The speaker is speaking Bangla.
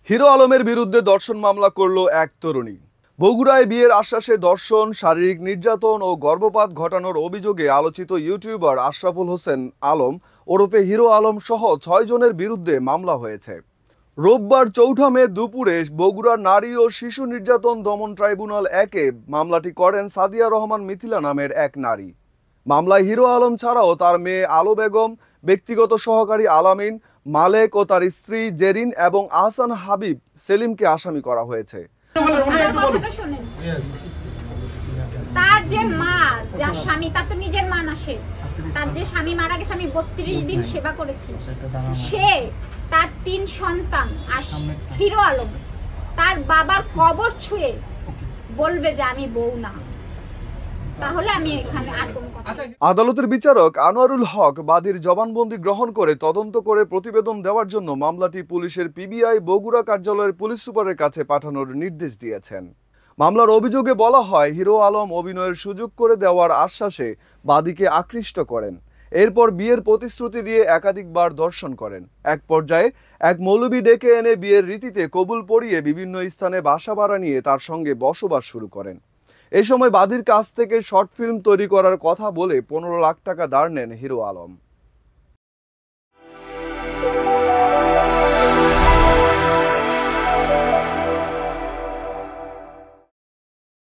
হিরো আলমের বিরুদ্ধে ধর্ষণ মামলা করল এক তরুণী। বগুড়ায় বিয়ের আশ্বাসে ধর্ষণ, শারীরিক নির্যাতন ও গর্ভপাত ঘটানোর অভিযোগে আলোচিত ইউটিউবার আশরাফুল হোসেন আলম ওরফে হিরো আলম সহ ৬ জনের বিরুদ্ধে মামলা হয়েছে। রোববার ৪ মে দুপুরে বগুড়ার নারী ও শিশু নির্যাতন দমন ট্রাইব্যুনাল ১-এ মামলাটি করেন সাদিয়া রহমান মিথিলা নামের এক নারী। মামলায় হিরো আলম ছাড়াও তার মেয়ে আলো বেগম, ব্যক্তিগত সহকারী আলামিন, মালেক ও তার স্ত্রী জেরিন এবং আহসান হাবিব সেলিমকে আসামি করা হয়েছে। তার যে মা, যার স্বামী, তার তো নিজের মা না, তার যে স্বামী মারা গেছে, আমি ৩২ দিন সেবা করেছি, সে তার ৩ সন্তান আর হিরো আলম তার বাবার কবর ছুঁয়ে বলবে যে আমি বউ না, তাহলে আমি এখানে আদালতের বিচারক আনোয়ারুল হক বাদীর জবানবন্দি গ্রহণ করে তদন্ত করে প্রতিবেদন দেওয়ার জন্য মামলাটি পুলিশের পিবিআই বগুড়া কার্যালয়ের পুলিশ সুপারের কাছে পাঠানোর নির্দেশ দিয়েছেন। মামলার অভিযোগে বলা হয়, হিরো আলম অভিনয়ের সুযোগ করে দেওয়ার আশ্বাসে বাদীকে আকৃষ্ট করেন, এরপর বিয়ের প্রতিশ্রুতি দিয়ে একাধিকবার ধর্ষণ করেন। এক পর্যায়ে এক মৌলবি ডেকে এনে বিয়ের রীতিতে কবুল পড়িয়ে বিভিন্ন স্থানে বাসা ভাড়া নিয়ে তার সঙ্গে বসবাস শুরু করেন। এই সময় বাদীর কাছ থেকে শর্ট ফিল্ম তৈরি করার কথা বলে ১৫ লাখ টাকা ধার নেন হিরো আলম।